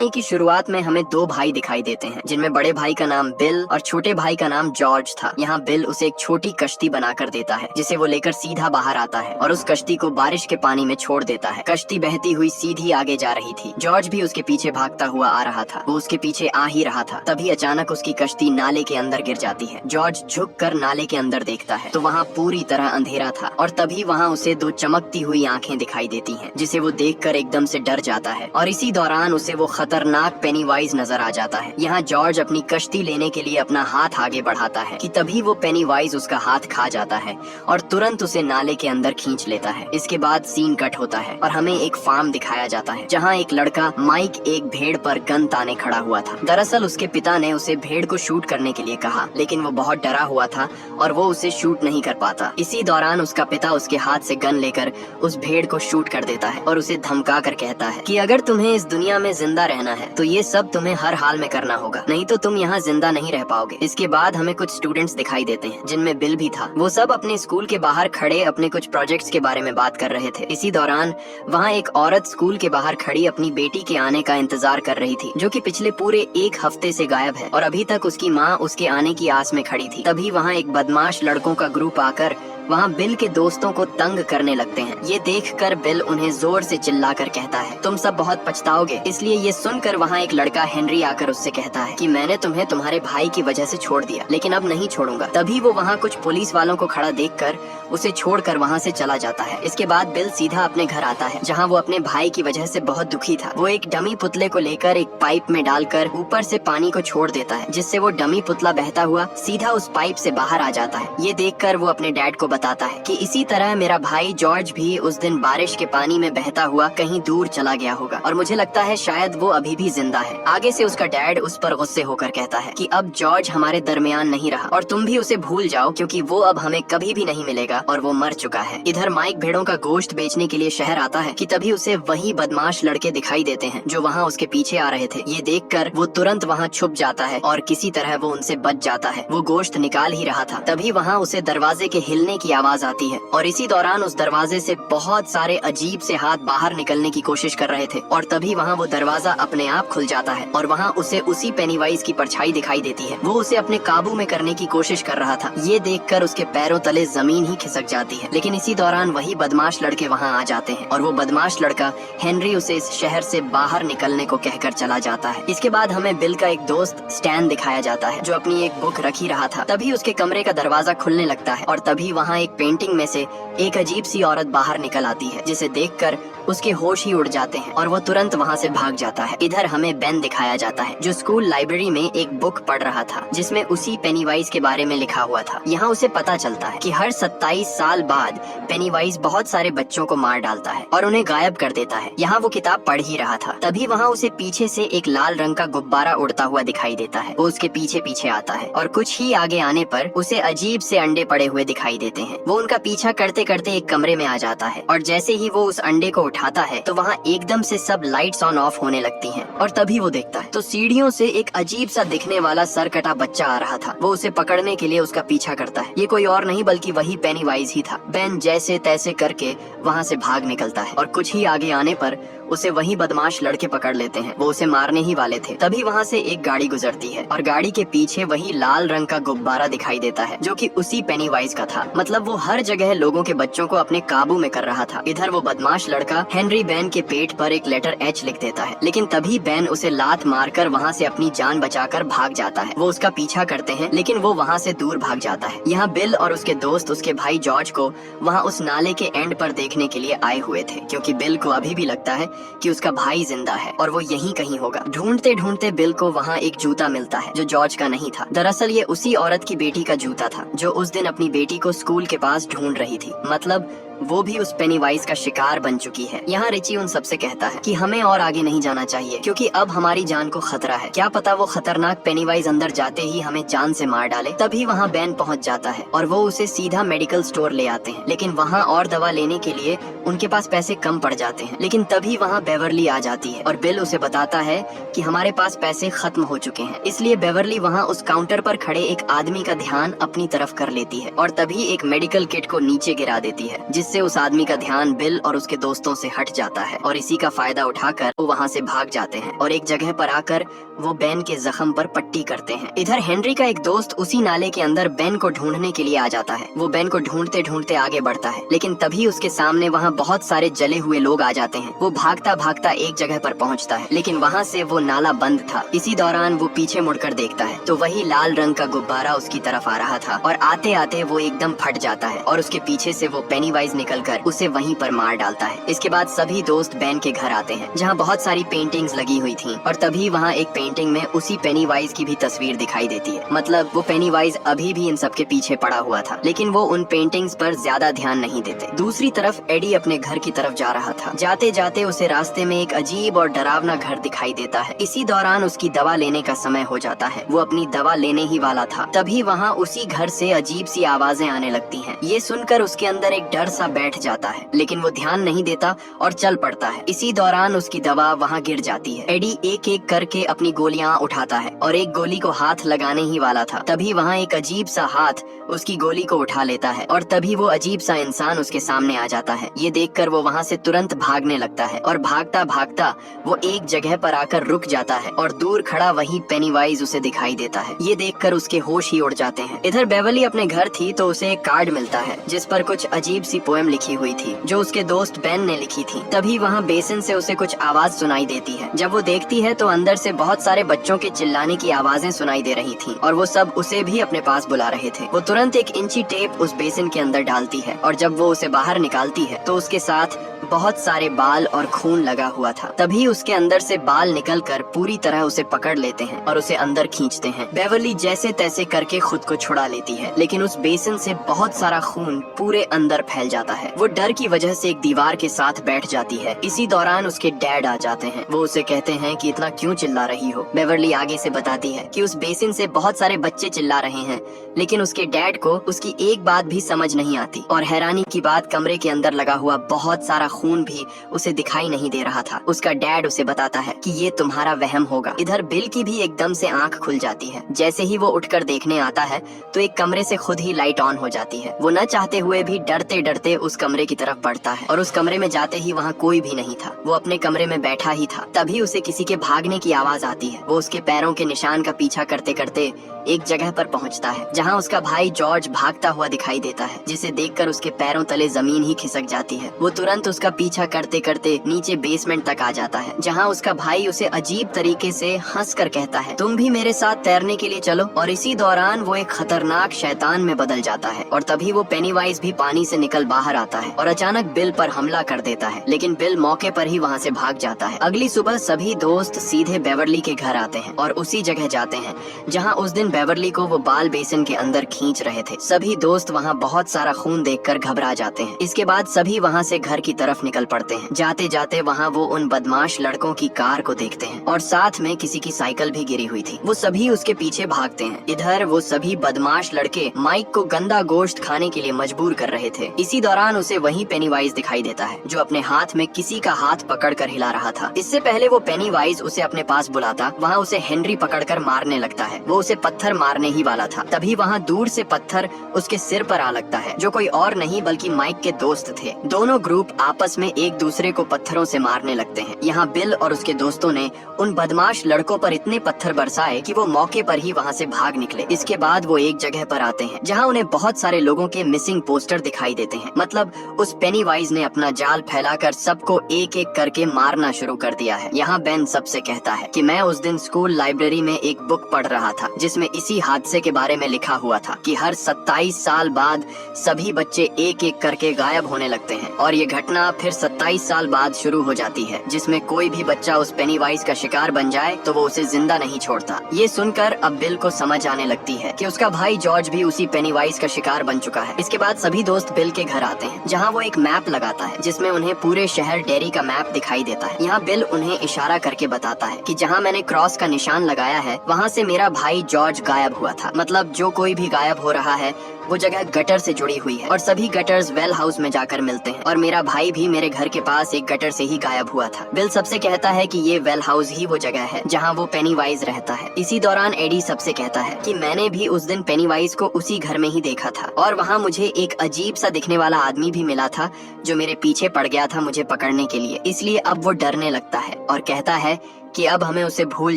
की शुरुआत में हमें दो भाई दिखाई देते हैं जिनमें बड़े भाई का नाम बिल और छोटे भाई का नाम जॉर्ज था। यहाँ बिल उसे एक छोटी कश्ती बनाकर देता है जिसे वो लेकर सीधा बाहर आता है और उस कश्ती को बारिश के पानी में छोड़ देता है। कश्ती बहती हुई सीधी आगे जा रही थी। जॉर्ज भी उसके पीछे भागता हुआ आ रहा था। वो उसके पीछे आ ही रहा था, तभी अचानक उसकी कश्ती नाले के अंदर गिर जाती है। जॉर्ज झुक कर नाले के अंदर देखता है तो वहाँ पूरी तरह अंधेरा था और तभी वहाँ उसे दो चमकती हुई आंखें दिखाई देती हैं जिसे वो देखकर एकदम से डर जाता है और इसी दौरान उसे वो खतरनाक पेनीवाइज नजर आ जाता है। यहाँ जॉर्ज अपनी कश्ती लेने के लिए अपना हाथ आगे बढ़ाता है कि तभी वो पेनीवाइज उसका हाथ खा जाता है और तुरंत उसे नाले के अंदर खींच लेता है। इसके बाद सीन कट होता है और हमें एक फार्म दिखाया जाता है जहाँ एक लड़का माइक एक भेड़ पर गन ताने खड़ा हुआ था। दरअसल उसके पिता ने उसे भेड़ को शूट करने के लिए कहा, लेकिन वो बहुत डरा हुआ था और वो उसे शूट नहीं कर पाता। इसी दौरान उसका पिता उसके हाथ से गन लेकर उस भेड़ को शूट कर देता है और उसे धमका कर कहता है कि अगर तुम्हें इस दुनिया में जिंदा रहना है तो ये सब तुम्हें हर हाल में करना होगा, नहीं तो तुम यहाँ जिंदा नहीं रह पाओगे। इसके बाद हमें कुछ स्टूडेंट्स दिखाई देते हैं जिनमें बिल भी था। वो सब अपने स्कूल के बाहर खड़े अपने कुछ प्रोजेक्ट्स के बारे में बात कर रहे थे। इसी दौरान वहाँ एक औरत स्कूल के बाहर खड़ी अपनी बेटी के आने का इंतजार कर रही थी, जो कि पिछले पूरे एक हफ्ते से गायब है और अभी तक उसकी माँ उसके आने की आस में खड़ी थी। तभी वहाँ एक बदमाश लड़कों का ग्रुप आकर वहाँ बिल के दोस्तों को तंग करने लगते हैं। ये देखकर बिल उन्हें जोर से चिल्लाकर कहता है, तुम सब बहुत पछताओगे। इसलिए ये सुनकर वहाँ एक लड़का हेनरी आकर उससे कहता है कि मैंने तुम्हें तुम्हारे भाई की वजह से छोड़ दिया, लेकिन अब नहीं छोड़ूंगा। तभी वो वहाँ कुछ पुलिस वालों को खड़ा देखकर उसे छोड़कर वहाँ से चला जाता है। इसके बाद बिल सीधा अपने घर आता है जहाँ वो अपने भाई की वजह से बहुत दुखी था। वो एक डमी पुतले को लेकर एक पाइप में डालकर ऊपर से पानी को छोड़ देता है, जिससे वो डमी पुतला बहता हुआ सीधा उस पाइप से बाहर आ जाता है। ये देखकर वो अपने डैड को बताता है कि इसी तरह मेरा भाई जॉर्ज भी उस दिन बारिश के पानी में बहता हुआ कहीं दूर चला गया होगा और मुझे लगता है शायद वो अभी भी जिंदा है। आगे से उसका डैड उस पर गुस्से होकर कहता है कि अब जॉर्ज हमारे दरमियान नहीं रहा और तुम भी उसे भूल जाओ, क्योंकि वो अब हमें कभी भी नहीं मिलेगा और वो मर चुका है। इधर माइक भेड़ों का गोश्त बेचने के लिए शहर आता है कि तभी उसे वही बदमाश लड़के दिखाई देते हैं जो वहाँ उसके पीछे आ रहे थे। ये देखकर वो तुरंत वहाँ छुप जाता है और किसी तरह वो उनसे बच जाता है। वो गोश्त निकाल ही रहा था, तभी वहाँ उसे दरवाजे के हिलने की आवाज आती है और इसी दौरान उस दरवाजे से बहुत सारे अजीब से हाथ बाहर निकलने की कोशिश कर रहे थे और तभी वहाँ वो दरवाजा अपने आप खुल जाता है और वहाँ उसे उसी पेनीवाइज की परछाई दिखाई देती है। वो उसे अपने काबू में करने की कोशिश कर रहा था। ये देखकर उसके पैरों तले जमीन ही खिसक जाती है, लेकिन इसी दौरान वही बदमाश लड़के वहाँ आ जाते हैं और वो बदमाश लड़का हेनरी उसे इस शहर से बाहर निकलने को कहकर चला जाता है। इसके बाद हमें बिल का एक दोस्त स्टैन दिखाया जाता है जो अपनी एक बुक रख ही रहा था। तभी उसके कमरे का दरवाजा खुलने लगता है और तभी वहाँ एक पेंटिंग में से एक अजीब सी औरत बाहर निकल आती है, जिसे देखकर उसके होश ही उड़ जाते हैं और वो तुरंत वहाँ से भाग जाता है। इधर हमें बेन दिखाया जाता है जो स्कूल लाइब्रेरी में एक बुक पढ़ रहा था जिसमें उसी पेनीवाइज के बारे में लिखा हुआ था। यहाँ उसे पता चलता है कि हर 27 साल बाद पेनीवाइज बहुत सारे बच्चों को मार डालता है और उन्हें गायब कर देता है। यहाँ वो किताब पढ़ ही रहा था, तभी वहाँ उसे पीछे से एक लाल रंग का गुब्बारा उड़ता हुआ दिखाई देता है। वो उसके पीछे पीछे आता है और कुछ ही आगे आने पर उसे अजीब से अंडे पड़े हुए दिखाई देते हैं। वो उनका पीछा करते करते एक कमरे में आ जाता है और जैसे ही वो उस अंडे को उठाता है तो वहाँ एकदम से सब लाइट्स ऑन ऑफ होने लगती हैं और तभी वो देखता है तो सीढ़ियों से एक अजीब सा दिखने वाला सरकटा बच्चा आ रहा था। वो उसे पकड़ने के लिए उसका पीछा करता है। ये कोई और नहीं बल्कि वही पेनीवाइज ही था। बेन जैसे तैसे करके वहाँ से भाग निकलता है और कुछ ही आगे आने पर उसे वही बदमाश लड़के पकड़ लेते हैं। वो उसे मारने ही वाले थे, तभी वहाँ से एक गाड़ी गुजरती है और गाड़ी के पीछे वही लाल रंग का गुब्बारा दिखाई देता है जो कि उसी पेनीवाइज का था। मतलब वो हर जगह लोगों के बच्चों को अपने काबू में कर रहा था। इधर वो बदमाश लड़का हेनरी बेन के पेट पर एक लेटर एच लिख देता है, लेकिन तभी बेन उसे लात मारकर वहाँ से अपनी जान बचाकर भाग जाता है। वो उसका पीछा करते हैं लेकिन वो वहाँ से दूर भाग जाता है। यहाँ बिल और उसके दोस्त उसके भाई जॉर्ज को वहाँ उस नाले के एंड पर देखने के लिए आए हुए थे, क्योंकि बिल को अभी भी लगता है कि उसका भाई जिंदा है और वो यहीं कहीं होगा। ढूंढते ढूंढते बिल को वहाँ एक जूता मिलता है जो जॉर्ज का नहीं था। दरअसल ये उसी औरत की बेटी का जूता था जो उस दिन अपनी बेटी को स्कूल के पास ढूंढ रही थी। मतलब वो भी उस पेनीवाइज का शिकार बन चुकी है। यहाँ रिची उन सबसे कहता है कि हमें और आगे नहीं जाना चाहिए क्योंकि अब हमारी जान को खतरा है। क्या पता वो खतरनाक पेनीवाइज अंदर जाते ही हमें जान से मार डाले। तभी वहाँ बेन पहुँच जाता है और वो उसे सीधा मेडिकल स्टोर ले आते हैं, लेकिन वहाँ और दवा लेने के लिए उनके पास पैसे कम पड़ जाते हैं। लेकिन तभी वहाँ बेवरली आ जाती है और बिल उसे बताता है कि हमारे पास पैसे खत्म हो चुके हैं। इसलिए बेवरली वहाँ उस काउंटर पर खड़े एक आदमी का ध्यान अपनी तरफ कर लेती है और तभी एक मेडिकल किट को नीचे गिरा देती है, जिससे उस आदमी का ध्यान बिल और उसके दोस्तों से हट जाता है और इसी का फायदा उठाकर वो वहाँ से भाग जाते हैं और एक जगह पर आकर वो बेन के जख्म पर पट्टी करते हैं। इधर हेनरी का एक दोस्त उसी नाले के अंदर बेन को ढूंढने के लिए आ जाता है। वो बेन को ढूंढते ढूंढते आगे बढ़ता है, लेकिन तभी उसके सामने वहाँ बहुत सारे जले हुए लोग आ जाते हैं। वो भागता भागता एक जगह पर पहुँचता है, लेकिन वहाँ से वो नाला बंद था। इसी दौरान वो पीछे मुड़कर देखता है तो वही लाल रंग का गुब्बारा उसकी तरफ आ रहा था और आते आते वो एकदम फट जाता है और उसके पीछे से वो पेनीवाइज निकलकर उसे वहीं पर मार डालता है। इसके बाद सभी दोस्त बेन के घर आते हैं, जहाँ बहुत सारी पेंटिंग्स लगी हुई थी और तभी वहाँ एक पेंटिंग में उसी पेनीवाइज की भी तस्वीर दिखाई देती है। मतलब वो पेनीवाइज अभी भी इन सबके पीछे पड़ा हुआ था, लेकिन वो उन पेंटिंग्स पर ज्यादा ध्यान नहीं देते। दूसरी तरफ एडी अपने घर की तरफ जा रहा था। जाते जाते उसे रास्ते में एक अजीब और डरावना घर दिखाई देता है। इसी दौरान उसकी दवा लेने का समय हो जाता है। वो अपनी दवा लेने ही वाला था, तभी वहाँ उसी घर से अजीब सी आवाजें आने लगती हैं। ये सुनकर उसके अंदर एक डर सा बैठ जाता है, लेकिन वो ध्यान नहीं देता और चल पड़ता है। इसी दौरान उसकी दवा वहाँ गिर जाती है। एडी एक एक करके अपनी गोलियां उठाता है और एक गोली को हाथ लगाने ही वाला था, तभी वहाँ एक अजीब सा हाथ उसकी गोली को उठा लेता है और तभी वो अजीब सा इंसान उसके सामने आ जाता है। ये देखकर वो वहाँ से तुरंत भागने लगता है और भागता भागता वो एक जगह पर आकर रुक जाता है और दूर खड़ा वही पेनीवाइज उसे दिखाई देता है। ये देखकर उसके होश ही उड़ जाते हैं। इधर बेवर्ली अपने घर थी तो उसे एक कार्ड मिलता है जिस पर कुछ अजीब सी पोएम लिखी हुई थी जो उसके दोस्त बेन ने लिखी थी। तभी वहाँ बेसिन से उसे कुछ आवाज सुनाई देती है। जब वो देखती है तो अंदर से बहुत सारे बच्चों के चिल्लाने की आवाजें सुनाई दे रही थी और वो सब उसे भी अपने पास बुला रहे थे। वो तुरंत एक इंची टेप उस बेसिन के अंदर डालती है और जब वो उसे बाहर निकालती है तो उसके साथ बहुत सारे बाल और खून लगा हुआ था। तभी उसके अंदर से बाल निकलकर पूरी तरह उसे पकड़ लेते हैं और उसे अंदर खींचते हैं। बेवर्ली जैसे तैसे करके खुद को छुड़ा लेती है, लेकिन उस बेसिन से बहुत सारा खून पूरे अंदर फैल जाता है। वो डर की वजह से एक दीवार के साथ बैठ जाती है। इसी दौरान उसके डैड आ जाते हैं। वो उसे कहते हैं कि इतना क्यों चिल्ला रही हो। बेवर्ली आगे से बताती है कि उस बेसिन से बहुत सारे बच्चे चिल्ला रहे हैं, लेकिन उसके डैड को उसकी एक बात भी समझ नहीं आती। और हैरानी की बात, कमरे के अंदर लगा हुआ बहुत सारा खून भी उसे दिखाई नहीं दे रहा था। उसका डैड उसे बताता है कि ये तुम्हारा वहम होगा। इधर बिल की भी एकदम से आंख खुल जाती है। जैसे ही वो उठकर देखने आता है तो एक कमरे से खुद ही लाइट ऑन हो जाती है। वो न चाहते हुए भी डरते डरते उस कमरे की तरफ बढ़ता है और उस कमरे में जाते ही वहाँ कोई भी नहीं था। वो अपने कमरे में बैठा ही था। तभी उसे किसी के भागने की आवाज आती है। वो उसके पैरों के निशान का पीछा करते करते एक जगह पर पहुंचता है जहां उसका भाई जॉर्ज भागता हुआ दिखाई देता है, जिसे देखकर उसके पैरों तले जमीन ही खिसक जाती है। वो तुरंत उसका पीछा करते करते नीचे बेसमेंट तक आ जाता है, जहां उसका भाई उसे अजीब तरीके से हंसकर कहता है, तुम भी मेरे साथ तैरने के लिए चलो। और इसी दौरान वो एक खतरनाक शैतान में बदल जाता है और तभी वो पेनीवाइज भी पानी से निकल बाहर आता है और अचानक बिल पर हमला कर देता है, लेकिन बिल मौके पर ही वहाँ से भाग जाता है। अगली सुबह सभी दोस्त सीधे बेवर्ली के घर आते हैं और उसी जगह जाते हैं जहाँ उस दिन बेवर्ली को वो बाल बेसिन के अंदर खींच रहे थे। सभी दोस्त वहाँ बहुत सारा खून देखकर घबरा जाते हैं। इसके बाद सभी वहाँ से घर की तरफ निकल पड़ते हैं। जाते जाते वहाँ वो उन बदमाश लड़कों की कार को देखते हैं और साथ में किसी की साइकिल भी गिरी हुई थी। वो सभी उसके पीछे भागते हैं। इधर वो सभी बदमाश लड़के माइक को गंदा गोश्त खाने के लिए मजबूर कर रहे थे। इसी दौरान उसे वही पेनीवाइज दिखाई देता है जो अपने हाथ में किसी का हाथ पकड़कर हिला रहा था। इससे पहले वो पेनीवाइज उसे अपने पास बुलाता, वहाँ उसे हेनरी पकड़कर मारने लगता है। वो उसे पत्थर मारने ही वाला था, तभी वहाँ दूर से पत्थर उसके सिर पर आ लगता है, जो कोई और नहीं बल्कि माइक के दोस्त थे। दोनों ग्रुप आपस में एक दूसरे को पत्थरों से मारने लगते हैं। यहाँ बिल और उसके दोस्तों ने उन बदमाश लड़कों पर इतने पत्थर बरसाए कि वो मौके पर ही वहाँ से भाग निकले। इसके बाद वो एक जगह पर आते हैं जहाँ उन्हें बहुत सारे लोगों के मिसिंग पोस्टर दिखाई देते हैं। मतलब उस पेनीवाइज ने अपना जाल फैलाकर सबको एक एक करके मारना शुरू कर दिया है। यहाँ बेन सबसे कहता है कि मैं उस दिन स्कूल लाइब्रेरी में एक बुक पढ़ रहा था जिसमें इसी हादसे के बारे में लिखा हुआ था कि हर 27 साल बाद सभी बच्चे एक एक करके गायब होने लगते हैं और ये घटना फिर 27 साल बाद शुरू हो जाती है, जिसमें कोई भी बच्चा उस पेनीवाइज का शिकार बन जाए तो वो उसे जिंदा नहीं छोड़ता। ये सुनकर अब बिल को समझ आने लगती है कि उसका भाई जॉर्ज भी उसी पेनीवाइज का शिकार बन चुका है। इसके बाद सभी दोस्त बिल के घर आते हैं जहाँ वो एक मैप लगाता है जिसमें उन्हें पूरे शहर डेरी का मैप दिखाई देता है। यहाँ बिल उन्हें इशारा करके बताता है कि जहाँ मैंने क्रॉस का निशान लगाया है वहाँ से मेरा भाई जॉर्ज गायब हुआ था। मतलब जो कोई भी गायब हो रहा है वो जगह गटर से जुड़ी हुई है और सभी गटर्स वेल हाउस में जाकर मिलते हैं और मेरा भाई भी मेरे घर के पास एक गटर से ही गायब हुआ था। बिल सबसे कहता है कि ये वेल हाउस ही वो जगह है जहाँ वो पेनीवाइज रहता है। इसी दौरान एडी सबसे कहता है कि मैंने भी उस दिन पेनीवाइज को उसी घर में ही देखा था और वहाँ मुझे एक अजीब सा दिखने वाला आदमी भी मिला था जो मेरे पीछे पड़ गया था मुझे पकड़ने के लिए। इसलिए अब वो डरने लगता है और कहता है कि अब हमें उसे भूल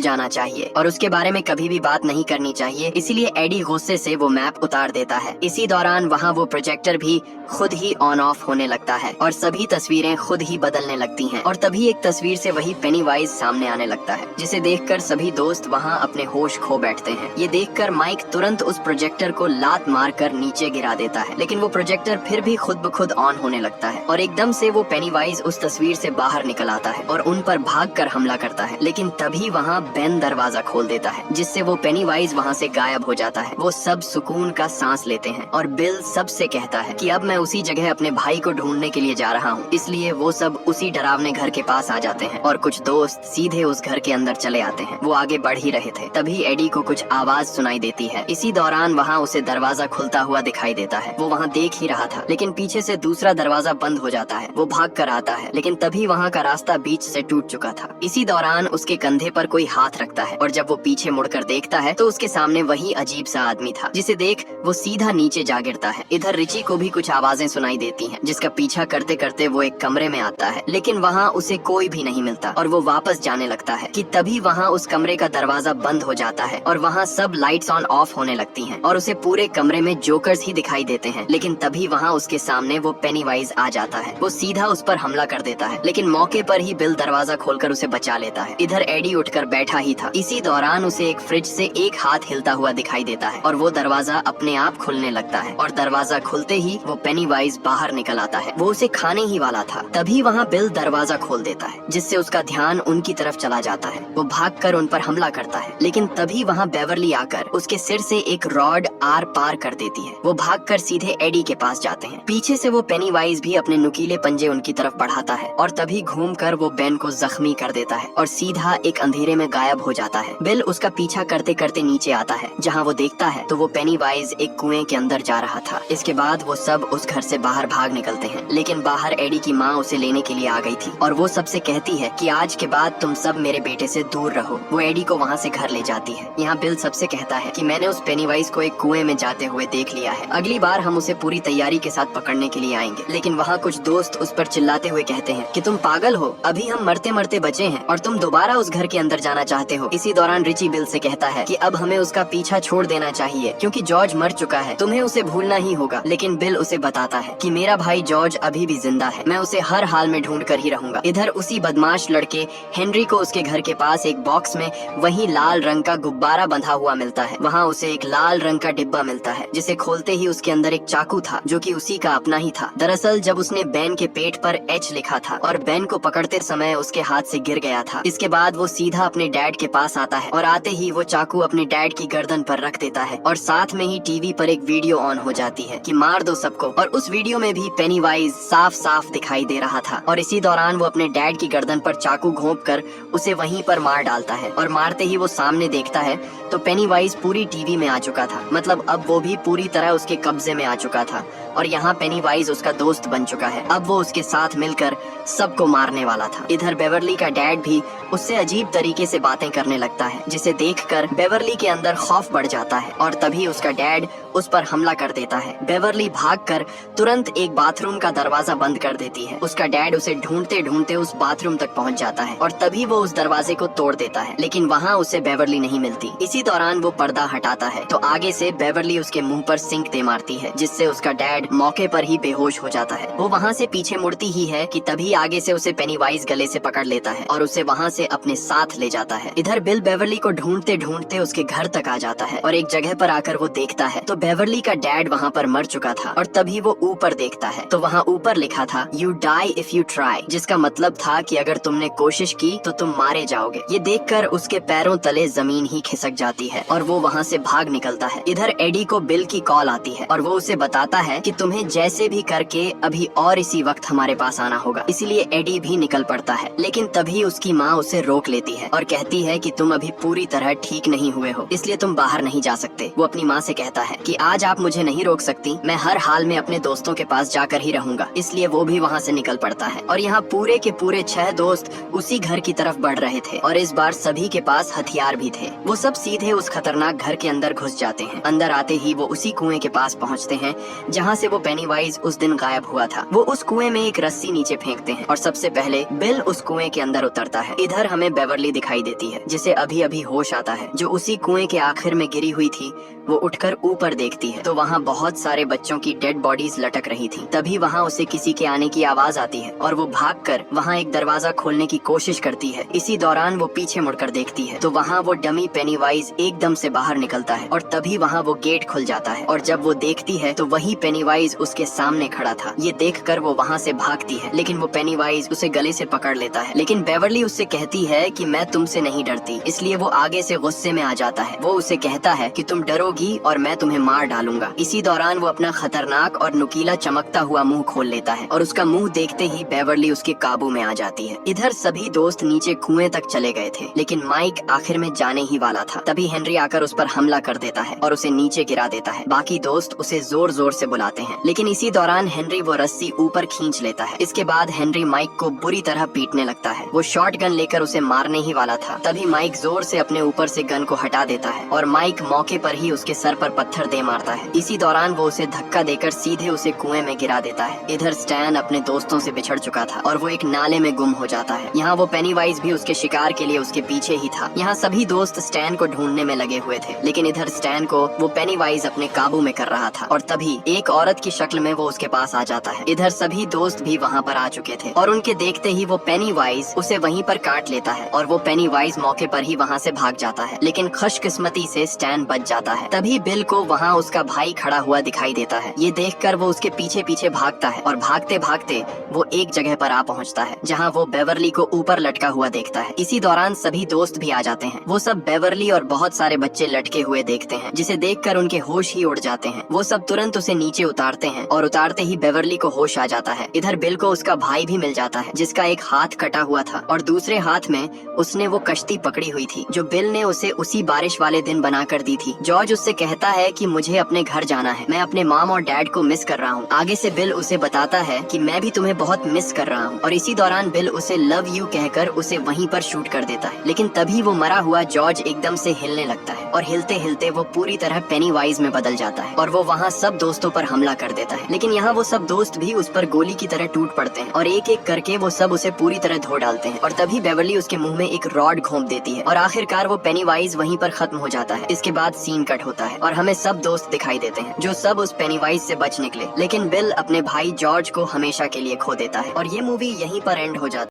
जाना चाहिए और उसके बारे में कभी भी बात नहीं करनी चाहिए। इसीलिए एडी गुस्से से वो मैप उतार देता है। इसी दौरान वहाँ वो प्रोजेक्टर भी खुद ही ऑन ऑफ होने लगता है और सभी तस्वीरें खुद ही बदलने लगती हैं और तभी एक तस्वीर से वही पेनीवाइज सामने आने लगता है जिसे देखकर सभी दोस्त वहाँ अपने होश खो बैठते हैं। ये देखकर माइक तुरंत उस प्रोजेक्टर को लात मारकर नीचे गिरा देता है, लेकिन वो प्रोजेक्टर फिर भी खुद ब खुद ऑन होने लगता है और एकदम से वो पेनीवाइज उस तस्वीर से बाहर निकल आता है और उन पर भागकर हमला करता है। लेकिन तभी वहाँ बेन दरवाजा खोल देता है जिससे वो पेनीवाइज वहाँ से गायब हो जाता है। वो सब सुकून का सांस लेते हैं और बिल सबसे कहता है कि अब मैं उसी जगह अपने भाई को ढूंढने के लिए जा रहा हूँ। इसलिए वो सब उसी डरावने घर के पास आ जाते हैं और कुछ दोस्त सीधे उस घर के अंदर चले आते हैं। वो आगे बढ़ ही रहे थे तभी एडी को कुछ आवाज सुनाई देती है। इसी दौरान वहाँ उसे दरवाजा खुलता हुआ दिखाई देता है। वो वहाँ देख ही रहा था लेकिन पीछे से दूसरा दरवाजा बंद हो जाता है। वो भाग कर आता है लेकिन तभी वहाँ का रास्ता बीच से टूट चुका था। इसी दौरान उसके कंधे पर कोई हाथ रखता है और जब वो पीछे मुड़कर देखता है तो उसके सामने वही अजीब सा आदमी था जिसे देख वो सीधा नीचे जा गिरता है। इधर रिची को भी कुछ आवाजें सुनाई देती हैं जिसका पीछा करते करते वो एक कमरे में आता है लेकिन वहाँ उसे कोई भी नहीं मिलता और वो वापस जाने लगता है कि तभी वहाँ उस कमरे का दरवाजा बंद हो जाता है और वहाँ सब लाइट्स ऑन ऑफ होने लगती हैं और उसे पूरे कमरे में जोकर्स ही दिखाई देते हैं। लेकिन तभी वहाँ उसके सामने वो पेनीवाइज आ जाता है। वो सीधा उस पर हमला कर देता है लेकिन मौके पर ही बिल दरवाजा खोलकर उसे बचा लेता है। इधर एडी उठकर बैठा ही था। इसी दौरान उसे एक फ्रिज से एक हाथ हिलता हुआ दिखाई देता है और वो दरवाजा अपने आप खुलने लगता है और दरवाजा खुलते ही वो पेनीवाइज बाहर निकल आता है। वो उसे खाने ही वाला था। तभी वहाँ बिल दरवाजा खोल देता है जिससे उसका ध्यान उनकी तरफ चला जाता है। वो भागकर उन पर हमला करता है लेकिन तभी वहाँ बेवरली आकर उसके सिर से एक रॉड आर पार कर देती है। वो भागकर सीधे एडी के पास जाते हैं। पीछे से वो पेनीवाइज भी अपने नुकीले पंजे उनकी तरफ बढ़ाता है और तभी घूमकर वो बेन को जख्मी कर देता है और सीधा एक अंधेरे में गायब हो जाता है। बिल उसका पीछा करते करते नीचे आता है जहाँ वो देखता है तो वो पेनीवाइज एक कुएं के अंदर जा रहा था। इसके बाद वो सब उस घर से बाहर भाग निकलते हैं लेकिन बाहर एडी की माँ उसे लेने के लिए आ गई थी और वो सबसे कहती है कि आज के बाद तुम सब मेरे बेटे से दूर रहो। वो एडी को वहाँ से घर ले जाती है। यहाँ बिल सबसे कहता है कि मैंने उस पेनीवाइज को एक कुएं में जाते हुए देख लिया है। अगली बार हम उसे पूरी तैयारी के साथ पकड़ने के लिए आएंगे। लेकिन वहाँ कुछ दोस्त उस पर चिल्लाते हुए कहते हैं कि तुम पागल हो, अभी हम मरते मरते बचे हैं और तुम दोबारा उस घर के अंदर जाना चाहते हो। इसी दौरान रिची बिल से कहता है कि अब हमें उसका पीछा छोड़ देना चाहिए क्योंकि जॉर्ज मर चुका है, तुम्हें उसे भूलना ही होगा। लेकिन बिल उसे बताता है कि मेरा भाई जॉर्ज अभी भी जिंदा है, मैं उसे हर हाल में ढूंढ कर ही रहूंगा। इधर उसी बदमाश लड़के हेनरी को उसके घर के पास एक बॉक्स में वही लाल रंग का गुब्बारा बंधा हुआ मिलता है। वहाँ उसे एक लाल रंग का डिब्बा मिलता है जिसे खोलते ही उसके अंदर एक चाकू था जो कि उसी का अपना ही था। दरअसल जब उसने बेन के पेट पर एच लिखा था और बेन को पकड़ते समय उसके हाथ से गिर गया था। इसके बाद वो सीधा अपने डैड के पास आता है और आते ही वो चाकू अपने डैड की गर्दन पर रख देता है और साथ में ही टीवी पर एक वीडियो ऑन हो जाती है कि मार दो सबको। और उस वीडियो में भी पेनीवाइज साफ साफ दिखाई दे रहा था और इसी दौरान वो अपने डैड की गर्दन पर चाकू घोंप कर उसे वहीं पर मार डालता है और मारते ही वो सामने देखता है तो पेनीवाइज पूरी टीवी में आ चुका था। मतलब अब वो भी पूरी तरह उसके कब्जे में आ चुका था और यहाँ पेनीवाइज उसका दोस्त बन चुका है। अब वो उसके साथ मिलकर सबको मारने वाला था। इधर बेवरली का डैड भी उससे अजीब तरीके से बातें करने लगता है जिसे देखकर बेवरली के अंदर खौफ बढ़ जाता है और तभी उसका डैड उस पर हमला कर देता है। बेवरली भागकर तुरंत एक बाथरूम का दरवाजा बंद कर देती है। उसका डैड उसे ढूंढते ढूंढते उस बाथरूम तक पहुंच जाता है और तभी वो उस दरवाजे को तोड़ देता है लेकिन वहाँ उसे बेवरली नहीं मिलती। इसी दौरान वो पर्दा हटाता है तो आगे से बेवरली उसके मुंह पर सिंक दे मारती है जिससे उसका डैड मौके पर ही बेहोश हो जाता है। वो वहाँ से पीछे मुड़ती ही है कि तभी आगे से उसे पेनीवाइज गले से पकड़ लेता है और उसे वहाँ से अपने साथ ले जाता है। इधर बिल बेवरली को ढूंढते ढूंढते उसके घर तक आ जाता है और एक जगह पर आकर वो देखता है तो बेवरली का डैड वहाँ पर मर चुका था और तभी वो ऊपर देखता है तो वहाँ ऊपर लिखा था you die if you try, जिसका मतलब था कि अगर तुमने कोशिश की तो तुम मारे जाओगे। ये देखकर उसके पैरों तले जमीन ही खिसक जाती है और वो वहाँ से भाग निकलता है। इधर एडी को बिल की कॉल आती है और वो उसे बताता है कि कि तुम्हें जैसे भी करके अभी और इसी वक्त हमारे पास आना होगा। इसीलिए एडी भी निकल पड़ता है, लेकिन तभी उसकी माँ उसे रोक लेती है और कहती है कि तुम अभी पूरी तरह ठीक नहीं हुए हो, इसलिए तुम बाहर नहीं जा सकते। वो अपनी माँ से कहता है कि आज आप मुझे नहीं रोक सकती, मैं हर हाल में अपने दोस्तों के पास जाकर ही रहूंगा। इसलिए वो भी वहाँ से निकल पड़ता है और यहाँ पूरे के पूरे 6 दोस्त उसी घर की तरफ बढ़ रहे थे और इस बार सभी के पास हथियार भी थे। वो सब सीधे उस खतरनाक घर के अंदर घुस जाते हैं। अंदर आते ही वो उसी कुएं के पास पहुँचते हैं जहाँ से वो पेनीवाइज उस दिन गायब हुआ था। वो उस कुएं में एक रस्सी नीचे फेंकते हैं और सबसे पहले बिल उस कुएं के अंदर उतरता है। इधर हमें बेवर्ली दिखाई देती है जिसे अभी अभी होश आता है, जो उसी कुएं के आखिर में गिरी हुई थी। वो उठकर ऊपर देखती है तो वहाँ बहुत सारे बच्चों की डेड बॉडीज लटक रही थी। तभी वहाँ उसे किसी के आने की आवाज आती है और वो भागकर वहाँ एक दरवाजा खोलने की कोशिश करती है। इसी दौरान वो पीछे मुड़कर देखती है तो वहाँ वो डमी पेनीवाइज एकदम से बाहर निकलता है और तभी वहाँ वो गेट खुल जाता है और जब वो देखती है तो वही पेनीवाइज उसके सामने खड़ा था। ये देखकर वो वहाँ से भागती है, लेकिन वो पेनीवाइज उसे गले से पकड़ लेता है। लेकिन बेवर्ली उससे कहती है कि मैं तुमसे नहीं डरती, इसलिए वो आगे से गुस्से में आ जाता है। वो उसे कहता है कि तुम डरोगी और मैं तुम्हें मार डालूंगा। इसी दौरान वो अपना खतरनाक और नुकीला चमकता हुआ मुंह खोल लेता है और उसका मुंह देखते ही बेवर्ली उसके काबू में आ जाती है। इधर सभी दोस्त नीचे कुएं तक चले गए थे, लेकिन माइक आखिर में जाने ही वाला था। तभी हेनरी आकर उस पर हमला कर देता है और उसे नीचे गिरा देता है। बाकी दोस्त उसे जोर जोर से बुलाते हैं, लेकिन इसी दौरान हेनरी वो रस्सी ऊपर खींच लेता है। इसके बाद हेनरी माइक को बुरी तरह पीटने लगता है। वो शॉट गन लेकर उसे मारने ही वाला था। तभी माइक जोर से अपने ऊपर से गन को हटा देता है और माइक मौके पर ही उसके सर पर पत्थर दे मारता है। इसी दौरान वो उसे धक्का देकर सीधे उसे कुएं में गिरा देता है। इधर स्टैन अपने दोस्तों से बिछड़ चुका था और वो एक नाले में गुम हो जाता है। यहाँ वो पेनीवाइज भी उसके शिकार के लिए उसके पीछे ही था। यहाँ सभी दोस्त स्टैन को ढूंढने में लगे हुए थे, लेकिन इधर स्टैन को वो पेनीवाइज अपने काबू में कर रहा था और तभी एक औरत की शक्ल में वो उसके पास आ जाता है। इधर सभी दोस्त भी वहाँ पर आ चुके थे और उनके देखते ही वो पेनीवाइज उसे वहीं पर काट लेता है और वो पेनीवाइज मौके पर ही वहाँ से भाग जाता है, लेकिन खुशकिस्मती से स्टैन बच जाता है। तभी बिल को वहाँ उसका भाई खड़ा हुआ दिखाई देता है। ये देखकर वो उसके पीछे पीछे भागता है और भागते भागते वो एक जगह पर आ पहुँचता है जहाँ वो बेवर्ली को ऊपर लटका हुआ देखता है। इसी दौरान सभी दोस्त भी आ जाते हैं। वो सब बेवर्ली और बहुत सारे बच्चे लटके हुए देखते हैं, जिसे देखकर उनके होश ही उड़ जाते हैं। वो सब तुरंत उसे नीचे उतारते हैं और उतारते ही बेवर्ली को होश आ जाता है। इधर बिल को उसका भाई भी मिल जाता है, जिसका एक हाथ कटा हुआ था और दूसरे हाथ में उसने वो कश्ती पकड़ी हुई थी जो बिल ने उसे उसी बारिश वाले दिन बना कर दी थी। जॉर्ज उससे कहता है कि मुझे अपने घर जाना है, मैं अपने मॉम और डैड को मिस कर रहा हूँ। आगे से बिल उसे बताता है कि मैं भी तुम्हें बहुत मिस कर रहा हूँ और इसी दौरान बिल उसे लव यू कहकर उसे वहीं पर शूट कर देता है। लेकिन तभी वो मरा हुआ जॉर्ज एकदम से हिलने लगता है और हिलते हिलते वो पूरी तरह पेनीवाइज में बदल जाता है और वो वहाँ सब दोस्तों पर हमला कर देता है। लेकिन यहाँ वो सब दोस्त भी उस पर गोली की तरह टूट पड़ते हैं और एक एक करके वो सब उसे पूरी तरह धो डालते हैं और तभी बेवर्ली उसके मुंह में एक रॉड घोंप देती है और आखिरकार वो पेनीवाइज वहीं पर खत्म हो जाता है। इसके बाद सीन कट होता है और हमें सब दोस्त दिखाई देते हैं जो सब उस पेनीवाइज से बच निकले, लेकिन बिल अपने भाई जॉर्ज को हमेशा के लिए खो देता है और ये मूवी यहीं पर एंड हो जाती है।